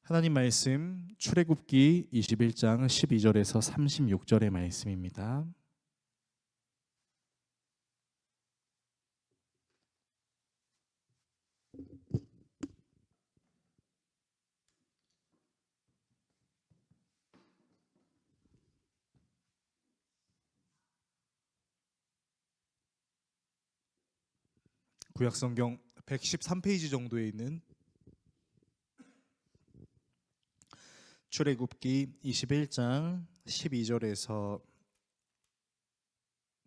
하나님 말씀 출애굽기 21장 12절에서 36절의 말씀입니다. 구약성경 113페이지 정도에 있는 출애굽기 21장 12절에서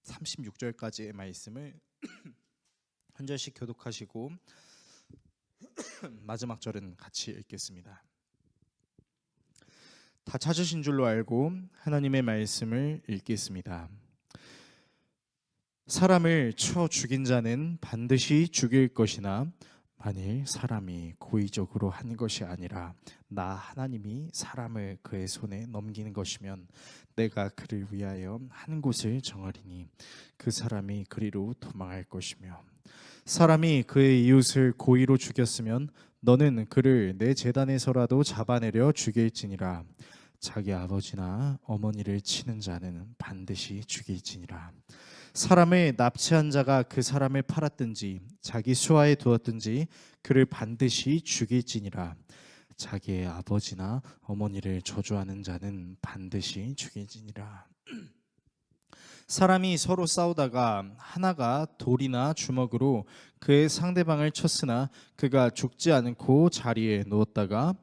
36절까지의 말씀을 한 절씩 교독하시고 마지막 절은 같이 읽겠습니다. 다 찾으신 줄로 알고 하나님의 말씀을 읽겠습니다. 사람을 쳐 죽인 자는 반드시 죽일 것이나 만일 사람이 고의적으로 한 것이 아니라 나 하나님이 사람을 그의 손에 넘기는 것이면 내가 그를 위하여 한 곳을 정하리니 그 사람이 그리로 도망할 것이며 사람이 그의 이웃을 고의로 죽였으면 너는 그를 내 제단에서라도 잡아내려 죽일지니라. 자기 아버지나 어머니를 치는 자는 반드시 죽일지니라. 사람을 납치한 자가 그 사람을 팔았든지 자기 수하에 두었든지 그를 반드시 죽일지니라. 자기의 아버지나 어머니를 저주하는 자는 반드시 죽일지니라. 사람이 서로 싸우다가 하나가 돌이나 주먹으로 그의 상대방을 쳤으나 그가 죽지 않고 자리에 누웠다가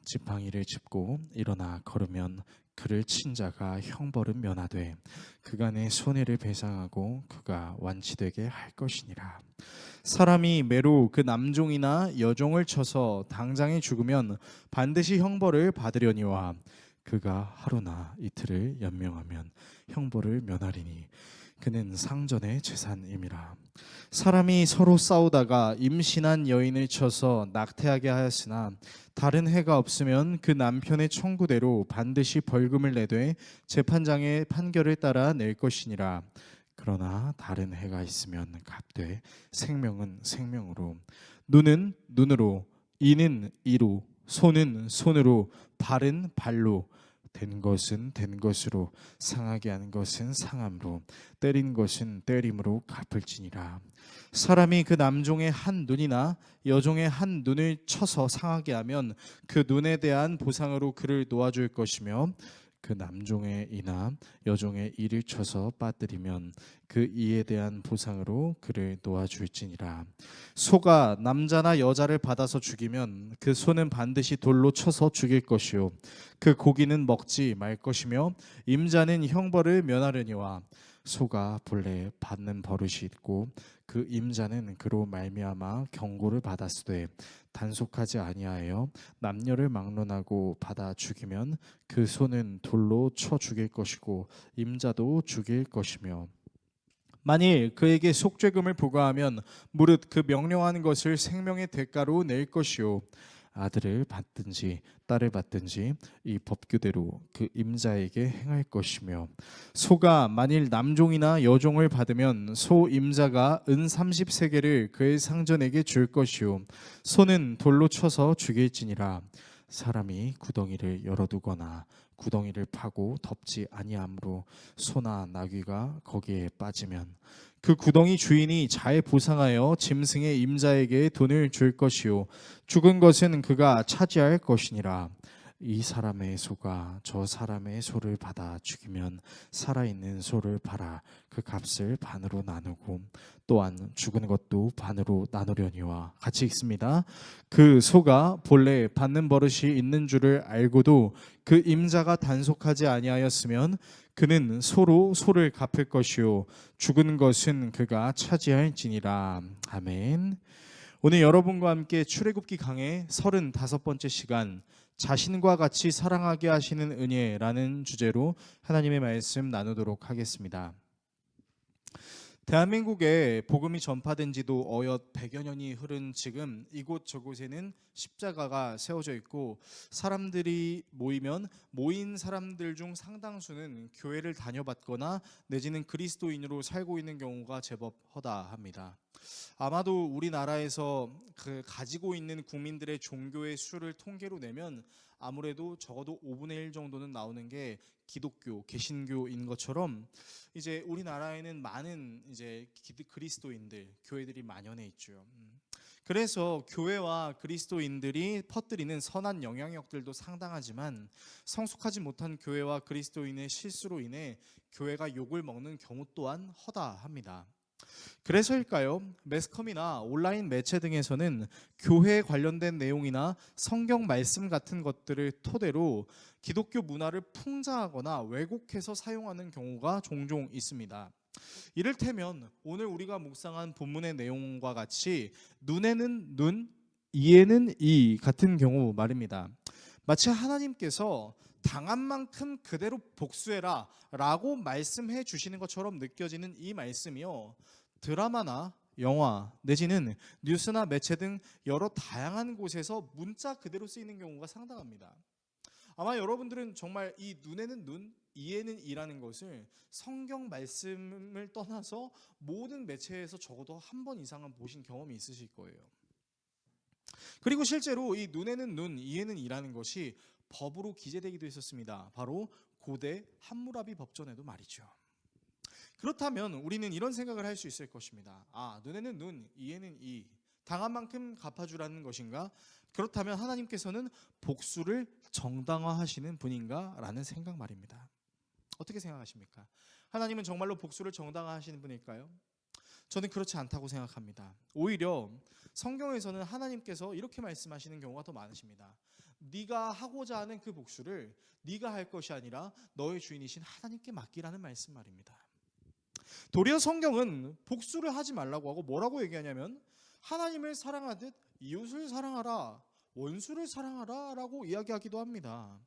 지팡이를 짚고 일어나 걸으면 그를 친 자가 형벌은 면하되 그가 내 손해를 배상하고 그가 완치되게 할 것이니라. 사람이 매로 그 남종이나 여종을 쳐서 당장에 죽으면 반드시 형벌을 받으려니와 그가 하루나 이틀을 연명하면 형벌을 면하리니 그는 상전의 재산임이라. 사람이 서로 싸우다가 임신한 여인을 쳐서 낙태하게 하였으나 다른 해가 없으면 그 남편의 청구대로 반드시 벌금을 내되 재판장의 판결을 따라 낼 것이니라. 그러나 다른 해가 있으면 갚되 생명은 생명으로, 눈은 눈으로, 이는 이로, 손은 손으로, 발은 발로, 된 것은 된 것으로, 상하게 한 것은 상함으로, 때린 것은 때림으로 갚을지니라. 사람이 그 남종의 한 눈이나 여종의 한 눈을 쳐서 상하게 하면 그 눈에 대한 보상으로 그를 놓아줄 것이며 그 남종의 이나 여종의 이를 쳐서 빠뜨리면 그 이에 대한 보상으로 그를 놓아줄지니라. 소가 남자나 여자를 받아서 죽이면 그 소는 반드시 돌로 쳐서 죽일 것이요 그 고기는 먹지 말 것이며 임자는 형벌을 면하려니와 소가 본래 받는 버릇이 있고 그 임자는 그로 말미암아 경고를 받았으되 단속하지 아니하여 남녀를 막론하고 받아 죽이면 그 소는 돌로 쳐 죽일 것이고 임자도 죽일 것이며 만일 그에게 속죄금을 부과하면 무릇 그 명령하는 것을 생명의 대가로 낼 것이요 아들을 받든지 딸을 받든지 이 법규대로 그 임자에게 행할 것이며 소가 만일 남종이나 여종을 받으면 소 임자가 은 30세겔을 그의 상전에게 줄 것이요 소는 돌로 쳐서 죽일지니라. 사람이 구덩이를 열어두거나 구덩이를 파고 덮지 아니하므로 소나 나귀가 거기에 빠지면 그 구덩이 주인이 잘 보상하여 짐승의 임자에게 돈을 줄 것이요 죽은 것은 그가 차지할 것이니라. 이 사람의 소가 저 사람의 소를 받아 죽이면 살아있는 소를 팔아 그 값을 반으로 나누고 또한 죽은 것도 반으로 나누려니와. 같이 읽습니다. 그 소가 본래 받는 버릇이 있는 줄을 알고도 그 임자가 단속하지 아니하였으면 그는 소로 소를 갚을 것이요 죽은 것은 그가 차지할지니라. 아멘. 오늘 여러분과 함께 출애굽기 강의 35번째 시간, 자신과 같이 사랑하게 하시는 은혜라는 주제로 하나님의 말씀 나누도록 하겠습니다. 대한민국에 복음이 전파된 지도 어엿 100여 년이 흐른 지금 이곳 저곳에는 십자가가 세워져 있고 사람들이 모이면 모인 사람들 중 상당수는 교회를 다녀봤거나 내지는 그리스도인으로 살고 있는 경우가 제법 허다합니다. 아마도 우리나라에서 그 가지고 있는 국민들의 종교의 수를 통계로 내면 아무래도 적어도 5분의 1 정도는 나오는 게 기독교, 개신교인 것처럼 이제 우리나라에는 많은 이제 그리스도인들, 교회들이 만연해 있죠. 그래서 교회와 그리스도인들이 퍼뜨리는 선한 영향력들도 상당하지만 성숙하지 못한 교회와 그리스도인의 실수로 인해 교회가 욕을 먹는 경우 또한 허다합니다. 그래서일까요? 매스컴이나 온라인 매체 등에서는 교회에 관련된 내용이나 성경 말씀 같은 것들을 토대로 기독교 문화를 풍자하거나 왜곡해서 사용하는 경우가 종종 있습니다. 이를테면 오늘 우리가 묵상한 본문의 내용과 같이 눈에는 눈, 이에는 이 같은 경우 말입니다. 마치 하나님께서 당한 만큼 그대로 복수해라 라고 말씀해 주시는 것처럼 느껴지는 이 말씀이요, 드라마나 영화 내지는 뉴스나 매체 등 여러 다양한 곳에서 문자 그대로 쓰이는 경우가 상당합니다. 아마 여러분들은 정말 이 눈에는 눈, 이에는 이라는 것을 성경 말씀을 떠나서 모든 매체에서 적어도 한 번 이상은 보신 경험이 있으실 거예요. 그리고 실제로 이 눈에는 눈, 이에는 이라는 것이 법으로 기재되기도 했었습니다. 바로 고대 함무라비 법전에도 말이죠. 그렇다면 우리는 이런 생각을 할 수 있을 것입니다. 눈에는 눈, 이에는 이, 당한 만큼 갚아주라는 것인가? 그렇다면 하나님께서는 복수를 정당화하시는 분인가? 라는 생각 말입니다. 어떻게 생각하십니까? 하나님은 정말로 복수를 정당화하시는 분일까요? 저는 그렇지 않다고 생각합니다. 오히려 성경에서는 하나님께서 이렇게 말씀하시는 경우가 더 많으십니다. 네가 하고자 하는 그 복수를 네가 할 것이 아니라 너의 주인이신 하나님께 맡기라는 말씀 말입니다. 도리어 성경은 복수를 하지 말라고 하고 뭐라고 얘기하냐면 하나님을 사랑하듯 이웃을 사랑하라, 원수를 사랑하라 라고 이야기하기도 합니다.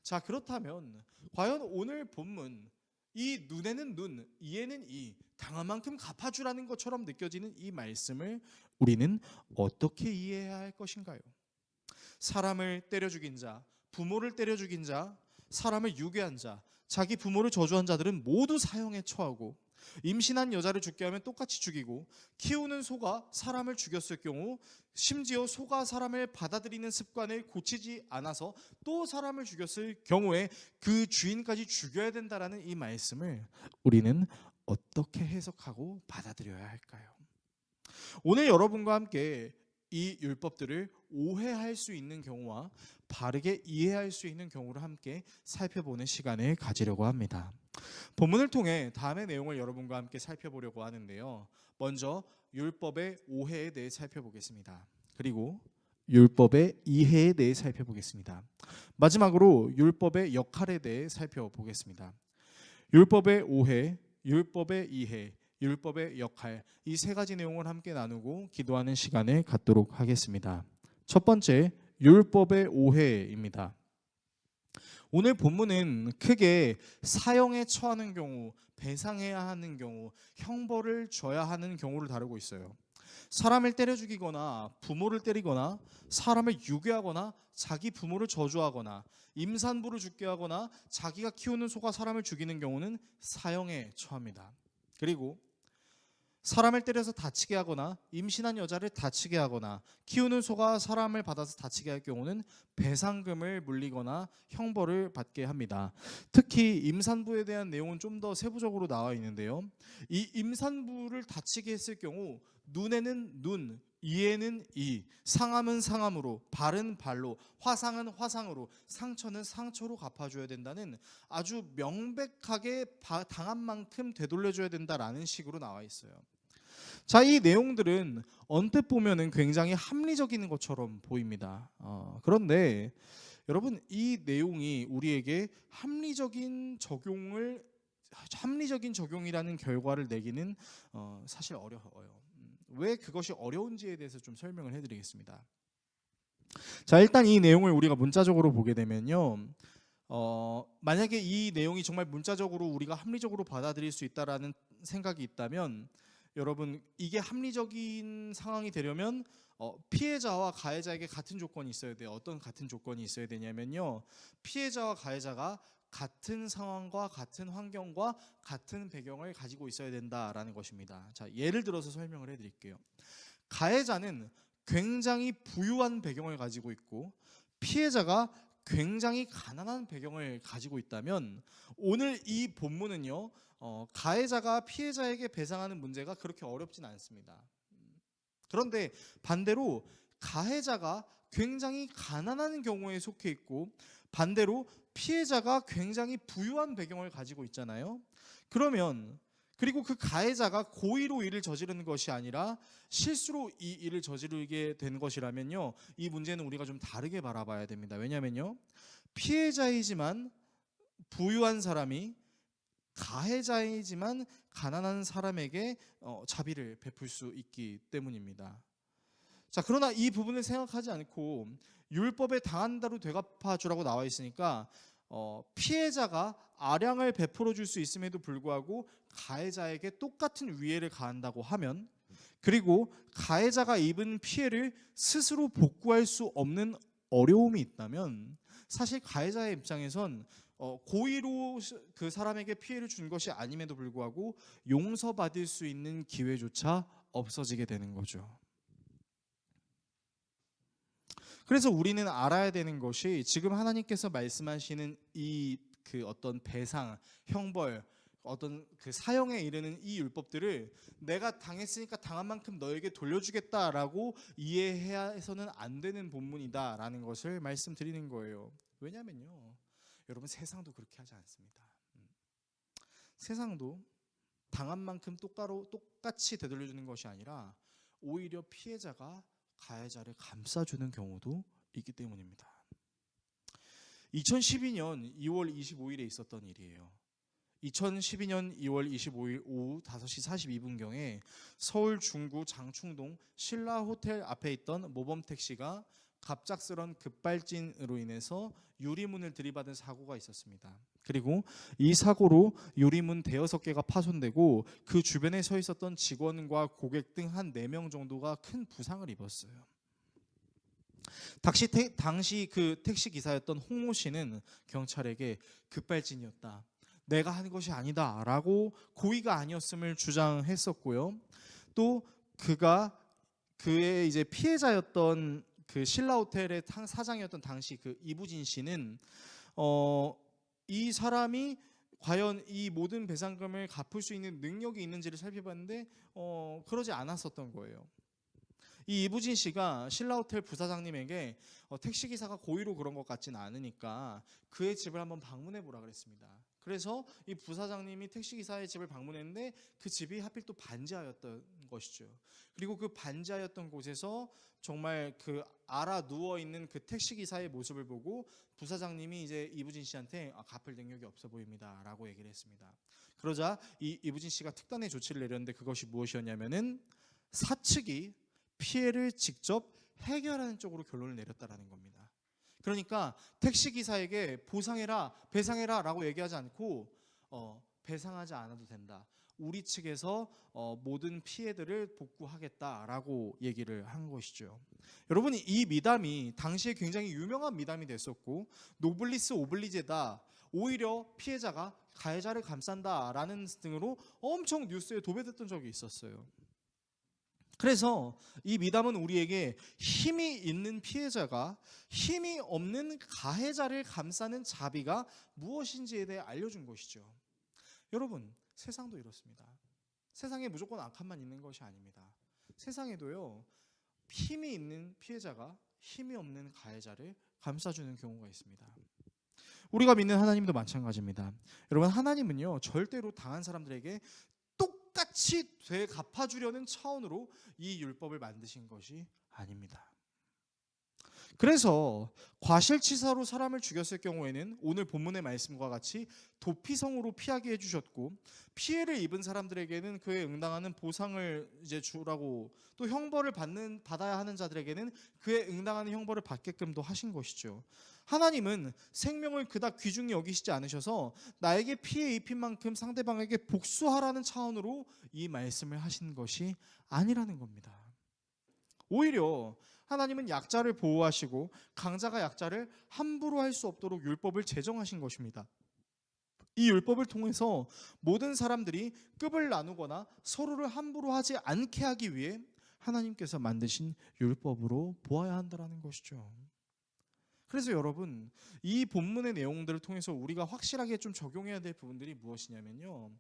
자, 그렇다면 과연 오늘 본문 이 눈에는 눈, 이에는 이, 당한 만큼 갚아주라는 것처럼 느껴지는 이 말씀을 우리는 어떻게 이해해야 할 것인가요? 사람을 때려 죽인 자, 부모를 때려 죽인 자, 사람을 유괴한 자, 자기 부모를 저주한 자들은 모두 사형에 처하고, 임신한 여자를 죽게 하면 똑같이 죽이고, 키우는 소가 사람을 죽였을 경우 심지어 소가 사람을 받아들이는 습관을 고치지 않아서 또 사람을 죽였을 경우에 그 주인까지 죽여야 된다라는 이 말씀을 우리는 어떻게 해석하고 받아들여야 할까요? 오늘 여러분과 함께 이 율법들을 오해할 수 있는 경우와 바르게 이해할 수 있는 경우를 함께 살펴보는 시간을 가지려고 합니다. 본문을 통해 다음의 내용을 여러분과 함께 살펴보려고 하는데요. 먼저 율법의 오해에 대해 살펴보겠습니다. 그리고 율법의 이해에 대해 살펴보겠습니다. 마지막으로 율법의 역할에 대해 살펴보겠습니다. 율법의 오해, 율법의 이해, 율법의 역할, 이 세 가지 내용을 함께 나누고 기도하는 시간을 갖도록 하겠습니다. 첫 번째, 율법의 오해입니다. 오늘 본문은 크게 사형에 처하는 경우, 배상해야 하는 경우, 형벌을 줘야 하는 경우를 다루고 있어요. 사람을 때려 죽이거나 부모를 때리거나 사람을 유괴하거나 자기 부모를 저주하거나 임산부를 죽게 하거나 자기가 키우는 소가 사람을 죽이는 경우는 사형에 처합니다. 그리고 사람을 때려서 다치게 하거나 임신한 여자를 다치게 하거나 키우는 소가 사람을 받아서 다치게 할 경우는 배상금을 물리거나 형벌을 받게 합니다. 특히 임산부에 대한 내용은 좀 더 세부적으로 나와 있는데요. 이 임산부를 다치게 했을 경우 눈에는 눈, 이에는 이, 상함은 상함으로, 발은 발로, 화상은 화상으로, 상처는 상처로 갚아줘야 된다는 아주 명백하게 당한 만큼 되돌려줘야 된다라는 식으로 나와 있어요. 자, 이 내용들은 언뜻 보면은 굉장히 합리적인 것처럼 보입니다. 그런데 여러분, 이 내용이 우리에게 합리적인 적용이라는 결과를 내기는 사실 어려워요. 왜 그것이 어려운지에 대해서 좀 설명을 해드리겠습니다. 자, 일단 이 내용을 우리가 문자적으로 보게 되면요, 만약에 이 내용이 정말 문자적으로 우리가 합리적으로 받아들일 수 있다라는 생각이 있다면, 여러분, 이게 합리적인 상황이 되려면 피해자와 가해자에게 같은 조건이 있어야 돼요. 어떤 같은 조건이 있어야 되냐면요, 피해자와 가해자가 같은 상황과 같은 환경과 같은 배경을 가지고 있어야 된다라는 것입니다. 자, 예를 들어서 설명을 해드릴게요. 가해자는 굉장히 부유한 배경을 가지고 있고 피해자가 굉장히 가난한 배경을 가지고 있다면 오늘 이 본문은요, 가해자가 피해자에게 배상하는 문제가 그렇게 어렵진 않습니다. 그런데 반대로 가해자가 굉장히 가난한 경우에 속해 있고 반대로 피해자가 굉장히 부유한 배경을 가지고 있잖아요. 그러면 그리고 그 가해자가 고의로 일을 저지르는 것이 아니라 실수로 이 일을 저지르게 된 것이라면요, 이 문제는 우리가 좀 다르게 바라봐야 됩니다. 왜냐면요, 피해자이지만 부유한 사람이 가해자이지만 가난한 사람에게 자비를 베풀 수 있기 때문입니다. 자, 그러나 이 부분을 생각하지 않고 율법에 당한 대로 되갚아 주라고 나와 있으니까 피해자가 아량을 베풀어 줄 수 있음에도 불구하고 가해자에게 똑같은 위해를 가한다고 하면, 그리고 가해자가 입은 피해를 스스로 복구할 수 없는 어려움이 있다면 사실 가해자의 입장에선 고의로 그 사람에게 피해를 준 것이 아님에도 불구하고 용서받을 수 있는 기회조차 없어지게 되는 거죠. 그래서 우리는 알아야 되는 것이 지금 하나님께서 말씀하시는 이 그 어떤 배상, 형벌, 어떤 그 사형에 이르는 이 율법들을 내가 당했으니까 당한 만큼 너에게 돌려주겠다라고 이해해야 해서는 안 되는 본문이다라는 것을 말씀드리는 거예요. 왜냐면요, 여러분, 세상도 그렇게 하지 않습니다. 세상도 당한 만큼 똑같이 되돌려주는 것이 아니라 오히려 피해자가 가해자를 감싸주는 경우도 있기 때문입니다. 2012년 2월 25일에 있었던 일이에요. 2012년 2월 25일 오후 5시 42분경에 서울 중구 장충동 신라 호텔 앞에 있던 모범 택시가 갑작스런 급발진으로 인해서 유리문을 들이받은 사고가 있었습니다. 그리고 이 사고로 유리문 대여섯 개가 파손되고 그 주변에 서 있었던 직원과 고객 등 한 4명 정도가 큰 부상을 입었어요. 당시 그 택시 기사였던 홍모 씨는 경찰에게 급발진이었다, 내가 한 것이 아니다 라고 고의가 아니었음을 주장했었고요. 또 그의 이제 피해자였던 그 신라호텔의 사장이었던 당시 그 이부진 씨는 이 사람이 과연 이 모든 배상금을 갚을 수 있는 능력이 있는지를 살펴봤는데 그러지 않았었던 거예요. 이 이부진 씨가 신라호텔 부사장님에게 택시기사가 고의로 그런 것 같지는 않으니까 그의 집을 한번 방문해 보라 그랬습니다. 그래서 이 부사장님이 택시기사의 집을 방문했는데 그 집이 하필 또 반지하였던 것이죠. 그리고 그 반지하였던 곳에서 정말 그 알아 누워 있는 그 택시기사의 모습을 보고 부사장님이 이제 이부진 씨한테 갚을 능력이 없어 보입니다라고 얘기를 했습니다. 그러자 이 이부진 씨가 특단의 조치를 내렸는데 그것이 무엇이었냐면은 사측이 피해를 직접 해결하는 쪽으로 결론을 내렸다라는 겁니다. 그러니까 택시기사에게 보상해라, 배상해라 라고 얘기하지 않고 배상하지 않아도 된다, 우리 측에서 모든 피해들을 복구하겠다라고 얘기를 한 것이죠. 여러분, 이 미담이 당시에 굉장히 유명한 미담이 됐었고 노블리스 오블리제다, 오히려 피해자가 가해자를 감싼다라는 등으로 엄청 뉴스에 도배됐던 적이 있었어요. 그래서 이 미담은 우리에게 힘이 있는 피해자가 힘이 없는 가해자를 감싸는 자비가 무엇인지에 대해 알려준 것이죠. 여러분, 세상도 이렇습니다. 세상에 무조건 악함만 있는 것이 아닙니다. 세상에도요, 힘이 있는 피해자가 힘이 없는 가해자를 감싸주는 경우가 있습니다. 우리가 믿는 하나님도 마찬가지입니다. 여러분, 하나님은요 절대로 당한 사람들에게 똑같이 되갚아주려는 차원으로 이 율법을 만드신 것이 아닙니다. 그래서 과실치사로 사람을 죽였을 경우에는 오늘 본문의 말씀과 같이 도피성으로 피하게 해주셨고, 피해를 입은 사람들에게는 그에 응당하는 보상을 이제 주라고, 또 형벌을 받아야 하는 자들에게는 그에 응당하는 형벌을 받게끔도 하신 것이죠. 하나님은 생명을 그닥 귀중히 여기시지 않으셔서 나에게 피해 입힌 만큼 상대방에게 복수하라는 차원으로 이 말씀을 하신 것이 아니라는 겁니다. 오히려 하나님은 약자를 보호하시고 강자가 약자를 함부로 할 수 없도록 율법을 제정하신 것입니다. 이 율법을 통해서 모든 사람들이 급을 나누거나 서로를 함부로 하지 않게 하기 위해 하나님께서 만드신 율법으로 보아야 한다는 것이죠. 그래서 여러분, 이 본문의 내용들을 통해서 우리가 확실하게 좀 적용해야 될 부분들이 무엇이냐면요,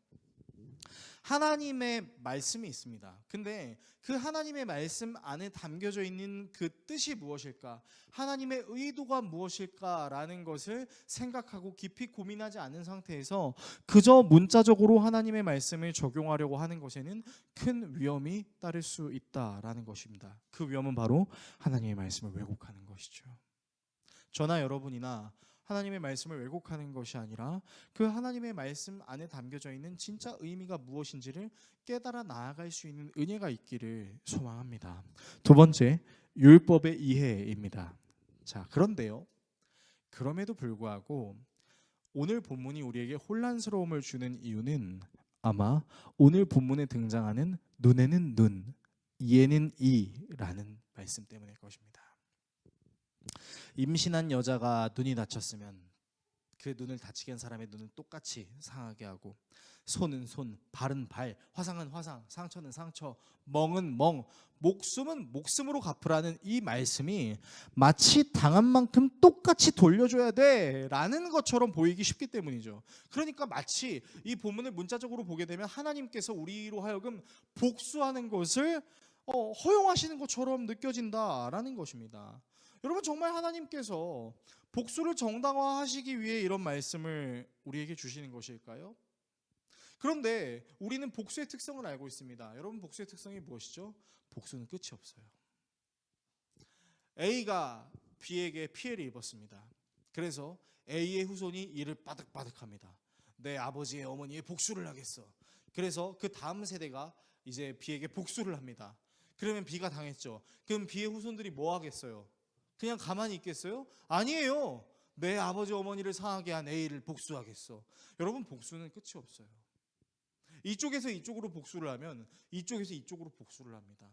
하나님의 말씀이 있습니다. 근데 그 하나님의 말씀 안에 담겨져 있는 그 뜻이 무엇일까? 하나님의 의도가 무엇일까라는 것을 생각하고 깊이 고민하지 않은 상태에서 그저 문자적으로 하나님의 말씀을 적용하려고 하는 것에는 큰 위험이 따를 수 있다라는 것입니다. 그 위험은 바로 하나님의 말씀을 왜곡하는 것이죠. 저나 여러분이나 하나님의 말씀을 왜곡하는 것이 아니라 그 하나님의 말씀 안에 담겨져 있는 진짜 의미가 무엇인지를 깨달아 나아갈 수 있는 은혜가 있기를 소망합니다. 두 번째, 율법의 이해입니다. 자, 그런데요, 그럼에도 불구하고 오늘 본문이 우리에게 혼란스러움을 주는 이유는 아마 오늘 본문에 등장하는 눈에는 눈, 이에는 이라는 말씀 때문일 것입니다. 임신한 여자가 눈이 다쳤으면 그 눈을 다치게 한 사람의 눈은 똑같이 상하게 하고, 손은 손, 발은 발, 화상은 화상, 상처는 상처, 멍은 멍, 목숨은 목숨으로 갚으라는 이 말씀이 마치 당한 만큼 똑같이 돌려줘야 돼라는 것처럼 보이기 쉽기 때문이죠. 그러니까 마치 이 본문을 문자적으로 보게 되면 하나님께서 우리로 하여금 복수하는 것을 허용하시는 것처럼 느껴진다라는 것입니다. 여러분, 정말 하나님께서 복수를 정당화하시기 위해 이런 말씀을 우리에게 주시는 것일까요? 그런데 우리는 복수의 특성을 알고 있습니다. 여러분, 복수의 특성이 무엇이죠? 복수는 끝이 없어요. A가 B에게 피해를 입었습니다. 그래서 A의 후손이 이를 빠득빠득합니다. 내 아버지의 어머니의 복수를 하겠어. 그래서 그 다음 세대가 이제 B에게 복수를 합니다. 그러면 B가 당했죠. 그럼 B의 후손들이 뭐 하겠어요? 그냥 가만히 있겠어요? 아니에요. 내 아버지 어머니를 상하게 한 A를 복수하겠어. 여러분, 복수는 끝이 없어요. 이쪽에서 이쪽으로 복수를 하면 이쪽에서 이쪽으로 복수를 합니다.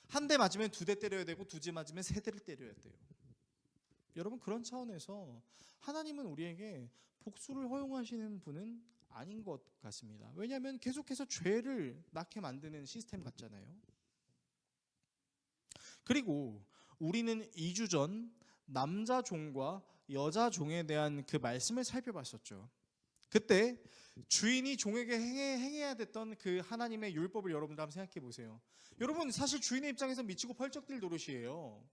한 대 맞으면 두 대 때려야 되고, 두 대 맞으면 세 대를 때려야 돼요. 여러분, 그런 차원에서 하나님은 우리에게 복수를 허용하시는 분은 아닌 것 같습니다. 왜냐하면 계속해서 죄를 낳게 만드는 시스템 같잖아요. 그리고 우리는 2주 전 남자 종과 여자 종에 대한 그 말씀을 살펴봤었죠. 그때 주인이 종에게 행해야 됐던 그 하나님의 율법을 여러분들 한번 생각해 보세요. 여러분, 사실 주인의 입장에서 미치고 펄쩍 뛸 노릇이에요.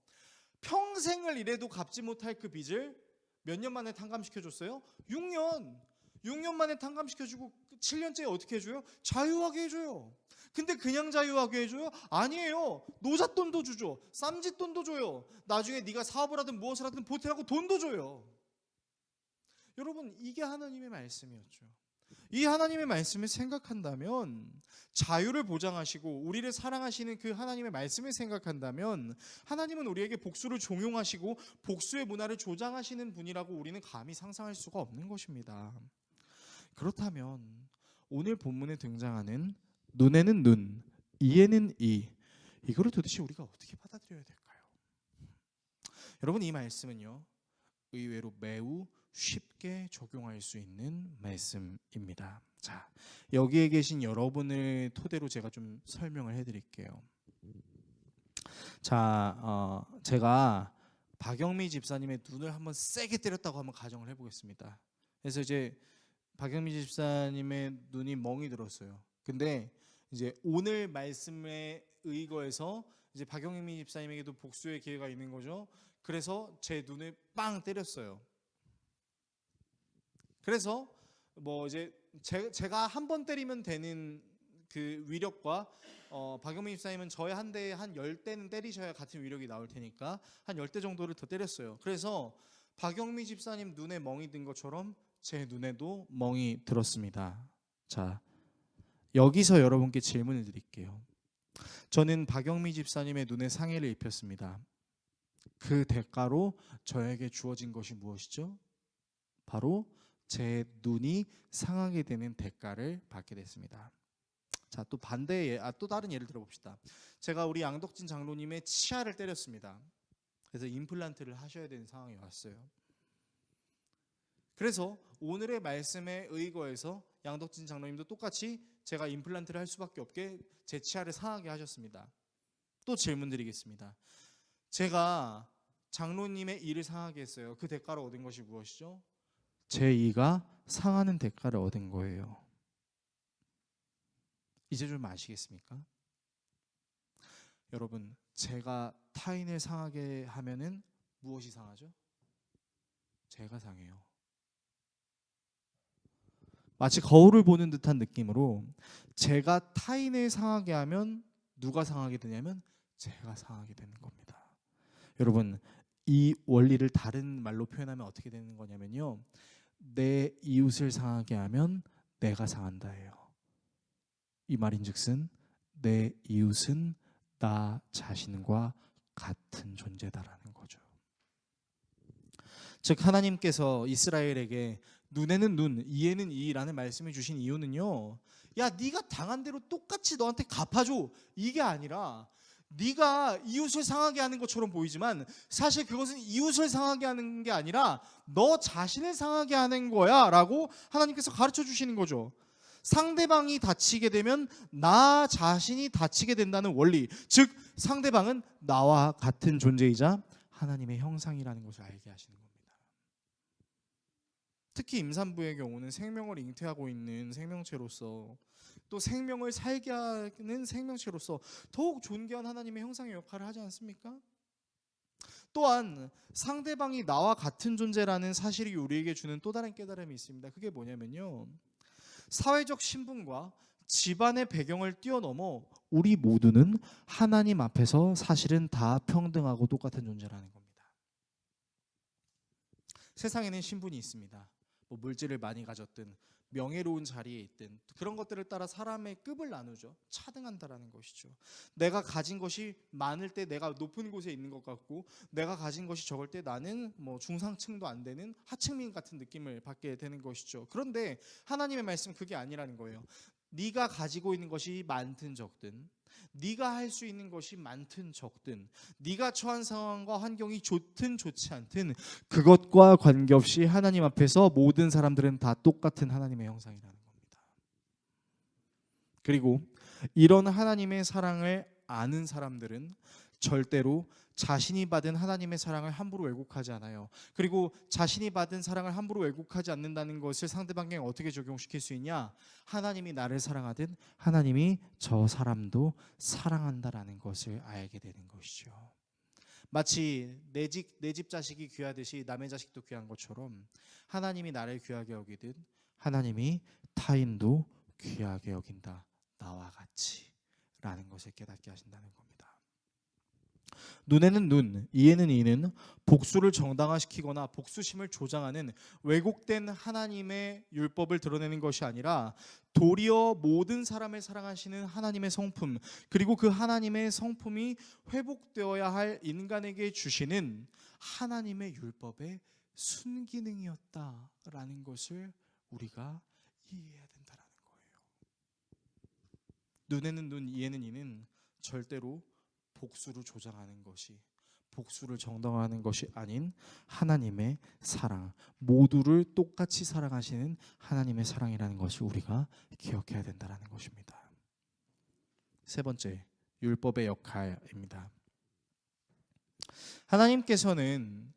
평생을 일해도 갚지 못할 그 빚을 몇 년 만에 탕감시켜줬어요? 6년 만에 탕감시켜주고 7년째에 어떻게 해줘요? 자유하게 해줘요. 근데 그냥 자유하게 해줘요? 아니에요. 노잣돈도 주죠. 쌈짓돈도 줘요. 나중에 네가 사업을 하든 무엇을 하든 보태라고 돈도 줘요. 여러분, 이게 하나님의 말씀이었죠. 이 하나님의 말씀을 생각한다면, 자유를 보장하시고 우리를 사랑하시는 그 하나님의 말씀을 생각한다면, 하나님은 우리에게 복수를 종용하시고 복수의 문화를 조장하시는 분이라고 우리는 감히 상상할 수가 없는 것입니다. 그렇다면 오늘 본문에 등장하는 눈에는 눈, 이에는 이, 이거를 도대체 우리가 어떻게 받아들여야 될까요? 여러분, 이 말씀은요, 의외로 매우 쉽게 적용할 수 있는 말씀입니다. 자, 여기에 계신 여러분을 토대로 제가 좀 설명을 해드릴게요. 자, 제가 박영미 집사님의 눈을 한번 세게 때렸다고 한번 가정을 해보겠습니다. 그래서 이제 박영미 집사님의 눈이 멍이 들었어요. 근데 이제 오늘 말씀에 의거해서 이제 박영미 집사님에게도 복수의 기회가 있는 거죠. 그래서 제 눈을 빵 때렸어요. 그래서 뭐 이제 제가 한 번 때리면 되는 그 위력과 박영민 집사님은 저의 한 대에 한 10대는 때리셔야 같은 위력이 나올 테니까 한 10대 정도를 더 때렸어요. 그래서 박영민 집사님 눈에 멍이 든 것처럼 제 눈에도 멍이 들었습니다. 자, 여기서 여러분께 질문을 드릴게요. 저는 박영민 집사님의 눈에 상해를 입혔습니다. 그 대가로 저에게 주어진 것이 무엇이죠? 바로 제 눈이 상하게 되는 대가를 받게 됐습니다. 자, 또 반대의 또 다른 예를 들어봅시다. 제가 우리 양덕진 장로님의 치아를 때렸습니다. 그래서 임플란트를 하셔야 되는 상황이 왔어요. 그래서 오늘의 말씀에 의거해서 양덕진 장로님도 똑같이 제가 임플란트를 할 수밖에 없게 제 치아를 상하게 하셨습니다. 또 질문 드리겠습니다. 제가 장로님의 이를 상하게 했어요. 그 대가로 얻은 것이 무엇이죠? 제 이가 상하는 대가를 얻은 거예요. 이제 좀 아시겠습니까? 여러분, 제가 타인을 상하게 하면은 무엇이 상하죠? 제가 상해요. 마치 거울을 보는 듯한 느낌으로 제가 타인을 상하게 하면 누가 상하게 되냐면 제가 상하게 되는 겁니다. 여러분, 이 원리를 다른 말로 표현하면 어떻게 되는 거냐면요, 내 이웃을 상하게 하면 내가 상한다예요. 이 말인즉슨 내 이웃은 나 자신과 같은 존재다라는 거죠. 즉 하나님께서 이스라엘에게 눈에는 눈, 이에는 이라는 말씀을 주신 이유는요, 야 네가 당한 대로 똑같이 너한테 갚아줘, 이게 아니라 네가 이웃을 상하게 하는 것처럼 보이지만 사실 그것은 이웃을 상하게 하는 게 아니라 너 자신을 상하게 하는 거야 라고 하나님께서 가르쳐 주시는 거죠. 상대방이 다치게 되면 나 자신이 다치게 된다는 원리, 즉 상대방은 나와 같은 존재이자 하나님의 형상이라는 것을 알게 하시는 겁니다. 특히 임산부의 경우는 생명을 잉태하고 있는 생명체로서, 또 생명을 살게 하는 생명체로서 더욱 존귀한 하나님의 형상의 역할을 하지 않습니까? 또한 상대방이 나와 같은 존재라는 사실이 우리에게 주는 또 다른 깨달음이 있습니다. 그게 뭐냐면요, 사회적 신분과 집안의 배경을 뛰어넘어 우리 모두는 하나님 앞에서 사실은 다 평등하고 똑같은 존재라는 겁니다. 세상에는 신분이 있습니다. 뭐 물질을 많이 가졌든 명예로운 자리에 있든 그런 것들을 따라 사람의 급을 나누죠. 차등한다라는 것이죠. 내가 가진 것이 많을 때 내가 높은 곳에 있는 것 같고, 내가 가진 것이 적을 때 나는 뭐 중상층도 안 되는 하층민 같은 느낌을 받게 되는 것이죠. 그런데 하나님의 말씀은 그게 아니라는 거예요. 네가 가지고 있는 것이 많든 적든, 네가 할 수 있는 것이 많든 적든, 네가 처한 상황과 환경이 좋든 좋지 않든 그것과 관계없이 하나님 앞에서 모든 사람들은 다 똑같은 하나님의 형상이라는 겁니다. 그리고 이런 하나님의 사랑을 아는 사람들은 절대로 자신이 받은 하나님의 사랑을 함부로 왜곡하지 않아요. 그리고 자신이 받은 사랑을 함부로 왜곡하지 않는다는 것을 상대방에게 어떻게 적용시킬 수 있냐? 하나님이 나를 사랑하듯 하나님이 저 사람도 사랑한다라는 것을 알게 되는 것이죠. 마치 내 집 자식이 귀하듯이 남의 자식도 귀한 것처럼 하나님이 나를 귀하게 여기듯 하나님이 타인도 귀하게 여긴다, 나와 같이 라는 것을 깨닫게 하신다는 겁니다. 눈에는 눈, 이에는 이는 복수를 정당화시키거나 복수심을 조장하는 왜곡된 하나님의 율법을 드러내는 것이 아니라 도리어 모든 사람을 사랑하시는 하나님의 성품, 그리고 그 하나님의 성품이 회복되어야 할 인간에게 주시는 하나님의 율법의 순기능이었다라는 것을 우리가 이해해야 된다는 거예요. 눈에는 눈, 이에는 이는 절대로 복수를 조장하는 것이, 복수를 정당화하는 것이 아닌 하나님의 사랑, 모두를 똑같이 사랑하시는 하나님의 사랑이라는 것을 우리가 기억해야 된다는 것입니다. 세 번째, 율법의 역할입니다. 하나님께서는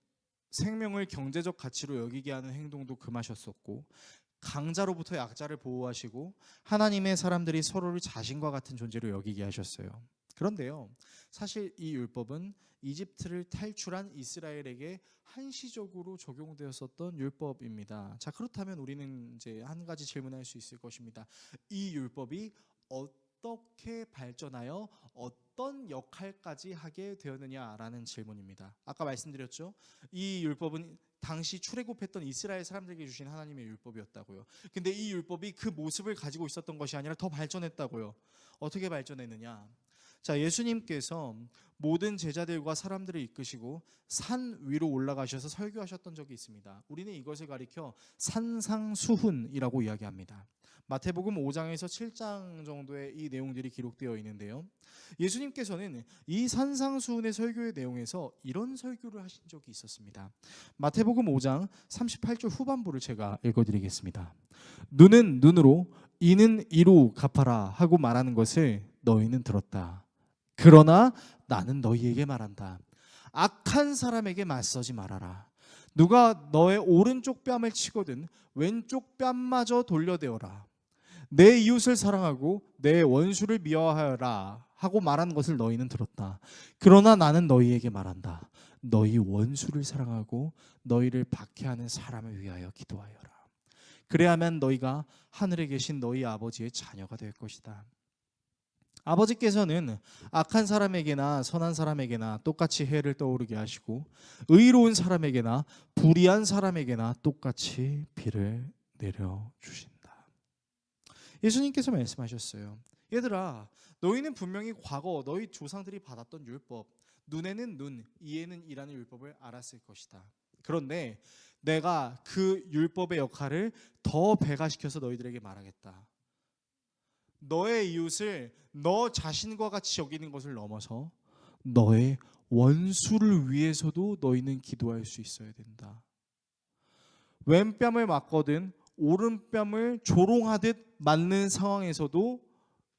생명을 경제적 가치로 여기게 하는 행동도 금하셨었고, 강자로부터 약자를 보호하시고 하나님의 사람들이 서로를 자신과 같은 존재로 여기게 하셨어요. 그런데요, 사실 이 율법은 이집트를 탈출한 이스라엘에게 한시적으로 적용되었었던 율법입니다. 자, 그렇다면 우리는 이제 한 가지 질문할 수 있을 것입니다. 이 율법이 어떻게 발전하여 어떤 역할까지 하게 되었느냐라는 질문입니다. 아까 말씀드렸죠. 이 율법은 당시 출애굽했던 이스라엘 사람들에게 주신 하나님의 율법이었다고요. 근데 이 율법이 그 모습을 가지고 있었던 것이 아니라 더 발전했다고요. 어떻게 발전했느냐? 자, 예수님께서 모든 제자들과 사람들을 이끄시고 산 위로 올라가셔서 설교하셨던 적이 있습니다. 우리는 이것을 가리켜 산상수훈이라고 이야기합니다. 마태복음 5장에서 7장 정도의 이 내용들이 기록되어 있는데요. 예수님께서는 이 산상수훈의 설교의 내용에서 이런 설교를 하신 적이 있었습니다. 마태복음 5장 38절 후반부를 제가 읽어드리겠습니다. 눈은 눈으로 이는 이로 갚아라 하고 말하는 것을 너희는 들었다. 그러나 나는 너희에게 말한다. 악한 사람에게 맞서지 말아라. 누가 너의 오른쪽 뺨을 치거든 왼쪽 뺨마저 돌려대어라. 내 이웃을 사랑하고 내 원수를 미워하여라 하고 말하는 것을 너희는 들었다. 그러나 나는 너희에게 말한다. 너희 원수를 사랑하고 너희를 박해하는 사람을 위하여 기도하여라. 그래야만 너희가 하늘에 계신 너희 아버지의 자녀가 될 것이다. 아버지께서는 악한 사람에게나 선한 사람에게나 똑같이 해를 떠오르게 하시고 의로운 사람에게나 불의한 사람에게나 똑같이 비를 내려주신다. 예수님께서 말씀하셨어요. 얘들아, 너희는 분명히 과거 너희 조상들이 받았던 율법, 눈에는 눈, 이에는 이라는 율법을 알았을 것이다. 그런데 내가 그 율법의 역할을 더 배가시켜서 너희들에게 말하겠다. 너의 이웃을 너 자신과 같이 여기는 것을 넘어서 너의 원수를 위해서도 너희는 기도할 수 있어야 된다. 왼뺨을 맞거든 오른뺨을 조롱하듯 맞는 상황에서도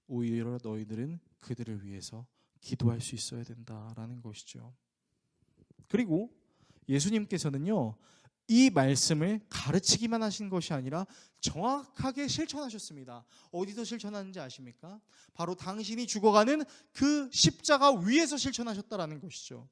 오히려 너희들은 그들을 위해서 기도할 수 있어야 된다라는 것이죠. 그리고 예수님께서는요, 이 말씀을 가르치기만 하신 것이 아니라 정확하게 실천하셨습니다. 어디서 실천하는지 아십니까? 바로 당신이 죽어가는 그 십자가 위에서 실천하셨다라는 것이죠.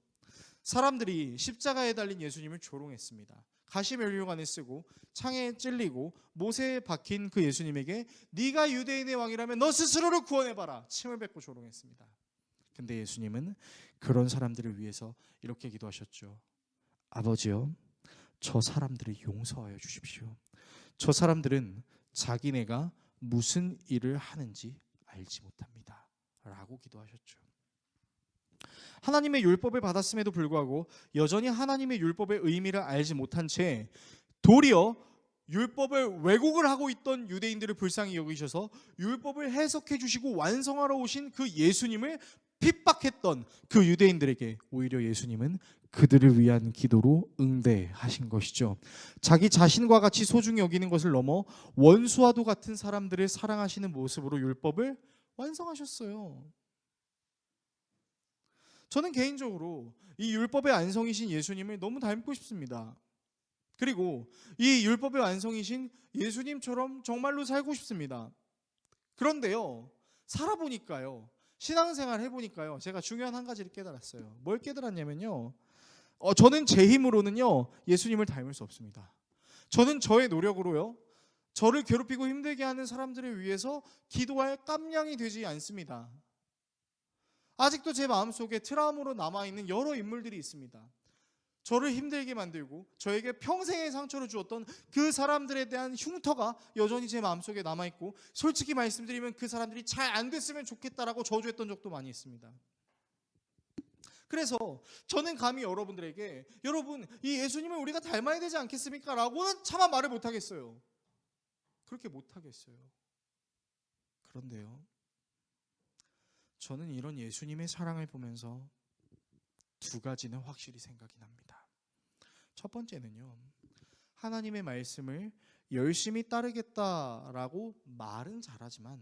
사람들이 십자가에 달린 예수님을 조롱했습니다. 가시면류관을 쓰고 창에 찔리고 못에 박힌 그 예수님에게 네가 유대인의 왕이라면 너 스스로를 구원해봐라 침을 뱉고 조롱했습니다. 근데 예수님은 그런 사람들을 위해서 이렇게 기도하셨죠. 아버지요, 저 사람들을 용서하여 주십시오. 저 사람들은 자기네가 무슨 일을 하는지 알지 못합니다 라고 기도하셨죠. 하나님의 율법을 받았음에도 불구하고 여전히 하나님의 율법의 의미를 알지 못한 채 도리어 율법을 왜곡을 하고 있던 유대인들을 불쌍히 여기셔서 율법을 해석해 주시고 완성하러 오신 그 예수님을 핍박했던 그 유대인들에게 오히려 예수님은 그들을 위한 기도로 응대하신 것이죠. 자기 자신과 같이 소중히 여기는 것을 넘어 원수와도 같은 사람들을 사랑하시는 모습으로 율법을 완성하셨어요. 저는 개인적으로 이 율법의 완성이신 예수님을 너무 닮고 싶습니다. 그리고 이 율법의 완성이신 예수님처럼 정말로 살고 싶습니다. 그런데요, 살아보니까요, 신앙생활 해보니까요, 제가 중요한 한 가지를 깨달았어요. 뭘 깨달았냐면요, 저는 제 힘으로는요 예수님을 닮을 수 없습니다. 저는 저의 노력으로요 저를 괴롭히고 힘들게 하는 사람들을 위해서 기도할 깜냥이 되지 않습니다. 아직도 제 마음속에 트라우마로 남아있는 여러 인물들이 있습니다. 저를 힘들게 만들고 저에게 평생의 상처를 주었던 그 사람들에 대한 흉터가 여전히 제 마음속에 남아있고, 솔직히 말씀드리면 그 사람들이 잘 안 됐으면 좋겠다라고 저주했던 적도 많이 있습니다. 그래서 저는 감히 여러분들에게 여러분 이 예수님을 우리가 닮아야 되지 않겠습니까? 라고는 차마 말을 못하겠어요. 그렇게 못하겠어요. 그런데요, 저는 이런 예수님의 사랑을 보면서 두 가지는 확실히 생각이 납니다. 첫 번째는요, 하나님의 말씀을 열심히 따르겠다라고 말은 잘하지만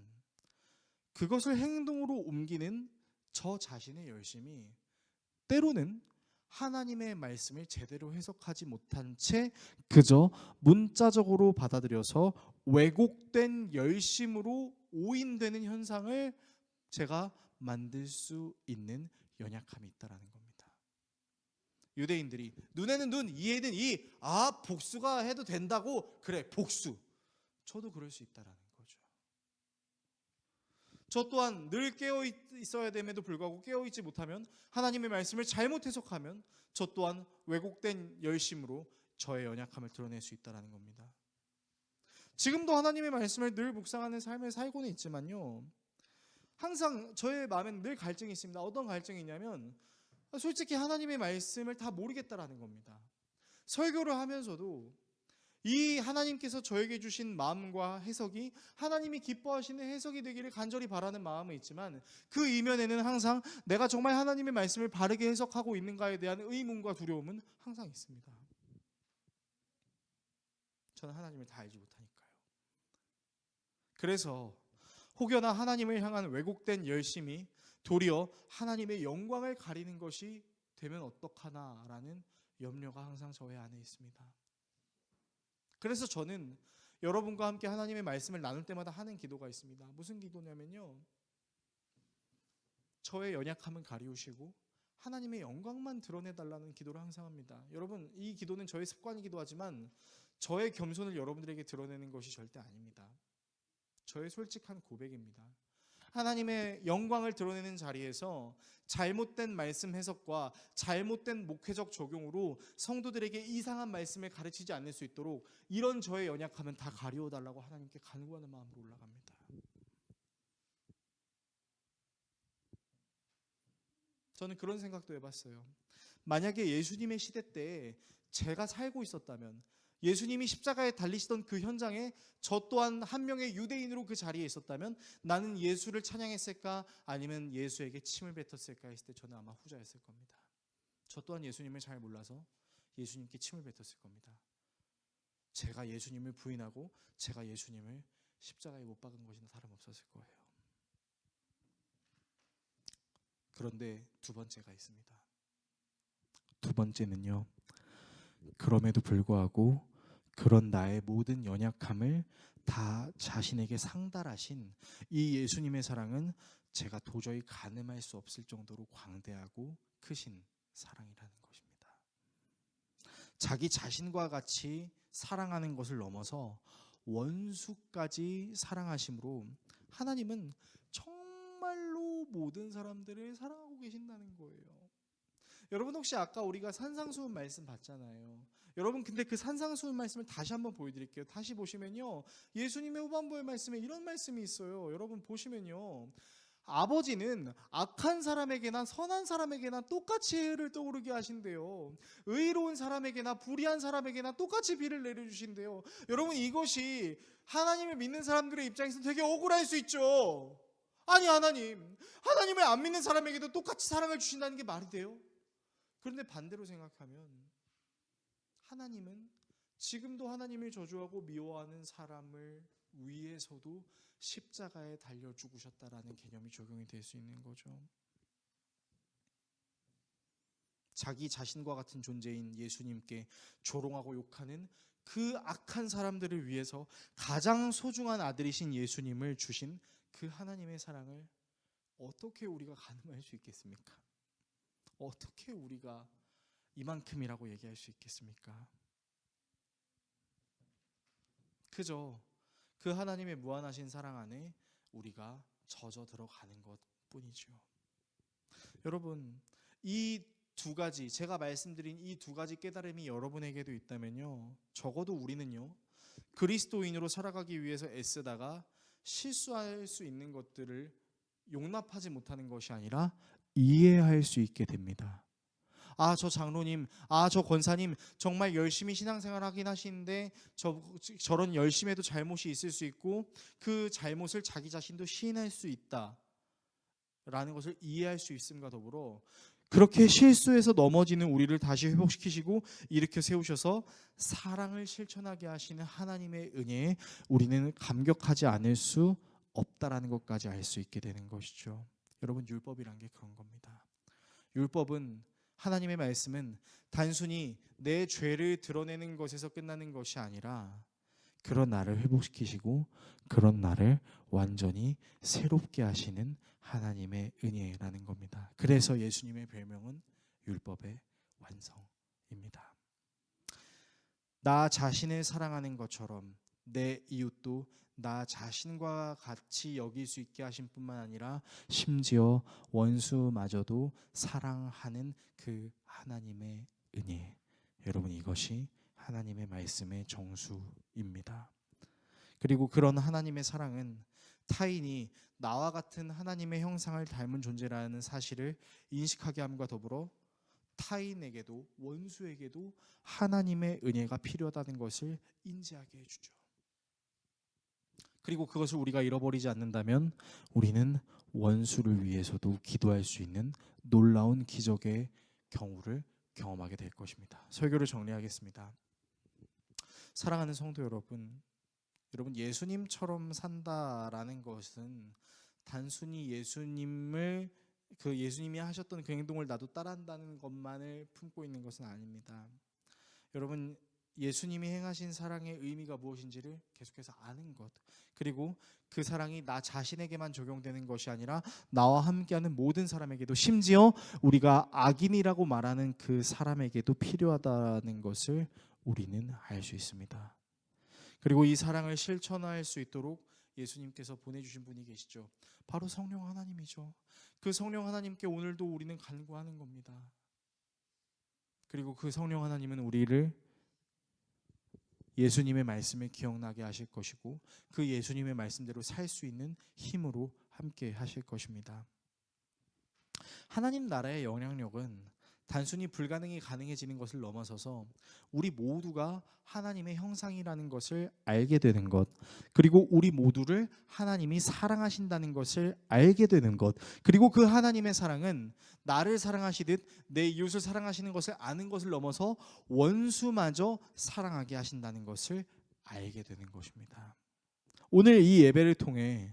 그것을 행동으로 옮기는 저 자신의 열심이 때로는 하나님의 말씀을 제대로 해석하지 못한 채 그저 문자적으로 받아들여서 왜곡된 열심으로 오인되는 현상을 제가 만들 수 있는 연약함이 있다는 겁니다. 유대인들이 눈에는 눈, 이에는 이, 복수가 해도 된다고, 그래 복수. 저도 그럴 수 있다는 거죠. 저 또한 늘 깨어 있어야 됨에도 불구하고 깨어 있지 못하면, 하나님의 말씀을 잘못 해석하면 저 또한 왜곡된 열심으로 저의 연약함을 드러낼 수 있다는 겁니다. 지금도 하나님의 말씀을 늘 묵상하는 삶을 살고는 있지만요, 항상 저의 마음에는 늘 갈증이 있습니다. 어떤 갈증이 있냐면 솔직히 하나님의 말씀을 다 모르겠다라는 겁니다. 설교를 하면서도 이 하나님께서 저에게 주신 마음과 해석이 하나님이 기뻐하시는 해석이 되기를 간절히 바라는 마음은 있지만, 그 이면에는 항상 내가 정말 하나님의 말씀을 바르게 해석하고 있는가에 대한 의문과 두려움은 항상 있습니다. 저는 하나님을 다 알지 못하니까요. 그래서 혹여나 하나님을 향한 왜곡된 열심이 도리어 하나님의 영광을 가리는 것이 되면 어떡하나라는 염려가 항상 저의 안에 있습니다. 그래서 저는 여러분과 함께 하나님의 말씀을 나눌 때마다 하는 기도가 있습니다. 무슨 기도냐면요, 저의 연약함은 가리우시고 하나님의 영광만 드러내달라는 기도를 항상 합니다. 여러분, 이 기도는 저의 습관이기도 하지만 저의 겸손을 여러분들에게 드러내는 것이 절대 아닙니다. 저의 솔직한 고백입니다. 하나님의 영광을 드러내는 자리에서 잘못된 말씀 해석과 잘못된 목회적 적용으로 성도들에게 이상한 말씀을 가르치지 않을 수 있도록 이런 저의 연약함은 다 가리워달라고 하나님께 간구하는 마음으로 올라갑니다. 저는 그런 생각도 해봤어요. 만약에 예수님의 시대 때 제가 살고 있었다면, 예수님이 십자가에 달리시던 그 현장에 저 또한 한 명의 유대인으로 그 자리에 있었다면 나는 예수를 찬양했을까 아니면 예수에게 침을 뱉었을까 했을 때 저는 아마 후자였을 겁니다. 저 또한 예수님을 잘 몰라서 예수님께 침을 뱉었을 겁니다. 제가 예수님을 부인하고 제가 예수님을 십자가에 못 박은 것이나 다름없었을 거예요. 그런데 두 번째가 있습니다. 두 번째는요, 그럼에도 불구하고 그런 나의 모든 연약함을 다 자신에게 상달하신 이 예수님의 사랑은 제가 도저히 가늠할 수 없을 정도로 광대하고 크신 사랑이라는 것입니다. 자기 자신과 같이 사랑하는 것을 넘어서 원수까지 사랑하심으로 하나님은 정말로 모든 사람들을 사랑하고 계신다는 거예요. 여러분, 혹시 아까 우리가 산상수훈 말씀 봤잖아요. 여러분, 근데 그 산상수훈 말씀을 다시 한번 보여드릴게요. 다시 보시면요, 예수님의 후반부의 말씀에 이런 말씀이 있어요. 여러분 보시면요, 아버지는 악한 사람에게나 선한 사람에게나 똑같이 해를 떠오르게 하신대요. 의로운 사람에게나 불의한 사람에게나 똑같이 비를 내려주신대요. 여러분, 이것이 하나님을 믿는 사람들의 입장에서 되게 억울할 수 있죠. 아니, 하나님을 안 믿는 사람에게도 똑같이 사랑을 주신다는 게 말이 돼요? 그런데 반대로 생각하면 하나님은 지금도 하나님을 저주하고 미워하는 사람을 위해서도 십자가에 달려 죽으셨다라는 개념이 적용이 될 수 있는 거죠. 자기 자신과 같은 존재인 예수님께 조롱하고 욕하는 그 악한 사람들을 위해서 가장 소중한 아들이신 예수님을 주신 그 하나님의 사랑을 어떻게 우리가 가늠할 수 있겠습니까? 어떻게 우리가 이만큼이라고 얘기할 수 있겠습니까? 그저 그 하나님의 무한하신 사랑 안에 우리가 젖어 들어가는 것뿐이죠. 여러분, 이 두 가지, 제가 말씀드린 이 두 가지 깨달음이 여러분에게도 있다면요, 적어도 우리는요, 그리스도인으로 살아가기 위해서 애쓰다가 실수할 수 있는 것들을 용납하지 못하는 것이 아니라 이해할 수 있게 됩니다. 저 장로님, 저 권사님 정말 열심히 신앙생활 하긴 하시는데 저런 열심에도 잘못이 있을 수 있고 그 잘못을 자기 자신도 시인할 수 있다 라는 것을 이해할 수 있음과 더불어 그렇게 실수해서 넘어지는 우리를 다시 회복시키시고 일으켜 세우셔서 사랑을 실천하게 하시는 하나님의 은혜에 우리는 감격하지 않을 수 없다라는 것까지 알 수 있게 되는 것이죠. 여러분, 율법이란 게 그런 겁니다. 율법은, 하나님의 말씀은 단순히 내 죄를 드러내는 것에서 끝나는 것이 아니라 그런 나를 회복시키시고 그런 나를 완전히 새롭게 하시는 하나님의 은혜라는 겁니다. 그래서 예수님의 별명은 율법의 완성입니다. 나 자신을 사랑하는 것처럼 내 이웃도 나 자신과 같이 여길 수 있게 하신 뿐만 아니라 심지어 원수마저도 사랑하는 그 하나님의 은혜. 여러분, 이것이 하나님의 말씀의 정수입니다. 그리고 그런 하나님의 사랑은 타인이 나와 같은 하나님의 형상을 닮은 존재라는 사실을 인식하게 함과 더불어 타인에게도 원수에게도 하나님의 은혜가 필요하다는 것을 인지하게 해주죠. 그리고 그것을 우리가 잃어버리지 않는다면 우리는 원수를 위해서도 기도할 수 있는 놀라운 기적의 경우를 경험하게 될 것입니다. 설교를 정리하겠습니다. 사랑하는 성도 여러분, 예수님처럼 산다라는 것은 단순히 예수님이 하셨던 그 행동을 나도 따라한다는 것만을 품고 있는 것은 아닙니다. 여러분, 예수님이 행하신 사랑의 의미가 무엇인지를 계속해서 아는 것, 그리고 그 사랑이 나 자신에게만 적용되는 것이 아니라 나와 함께하는 모든 사람에게도, 심지어 우리가 악인이라고 말하는 그 사람에게도 필요하다는 것을 우리는 알 수 있습니다. 그리고 이 사랑을 실천할 수 있도록 예수님께서 보내주신 분이 계시죠. 바로 성령 하나님이죠. 그 성령 하나님께 오늘도 우리는 간구하는 겁니다. 그리고 그 성령 하나님은 우리를 예수님의 말씀을 기억나게 하실 것이고 그 예수님의 말씀대로 살 수 있는 힘으로 함께 하실 것입니다. 하나님 나라의 영향력은 단순히 불가능이 가능해지는 것을 넘어서서 우리 모두가 하나님의 형상이라는 것을 알게 되는 것, 그리고 우리 모두를 하나님이 사랑하신다는 것을 알게 되는 것, 그리고 그 하나님의 사랑은 나를 사랑하시듯 내 이웃을 사랑하시는 것을 아는 것을 넘어서 원수마저 사랑하게 하신다는 것을 알게 되는 것입니다. 오늘 이 예배를 통해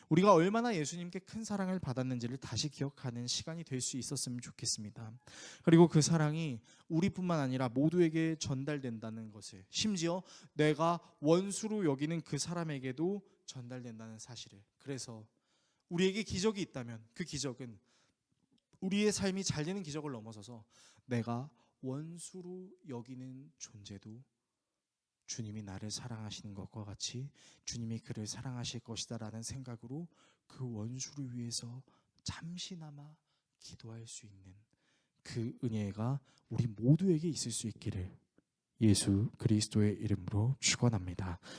우리가 얼마나 예수님께 큰 사랑을 받았는지를 다시 기억하는 시간이 될 수 있었으면 좋겠습니다. 그리고 그 사랑이 우리뿐만 아니라 모두에게 전달된다는 것을, 심지어 내가 원수로 여기는 그 사람에게도 전달된다는 사실을, 그래서 우리에게 기적이 있다면 그 기적은 우리의 삶이 잘 되는 기적을 넘어서서 내가 원수로 여기는 존재도 주님이 나를 사랑하시는 것과 같이 주님이 그를 사랑하실 것이다 라는 생각으로 그 원수를 위해서 잠시나마 기도할 수 있는 그 은혜가 우리 모두에게 있을 수 있기를 예수 그리스도의 이름으로 축원합니다.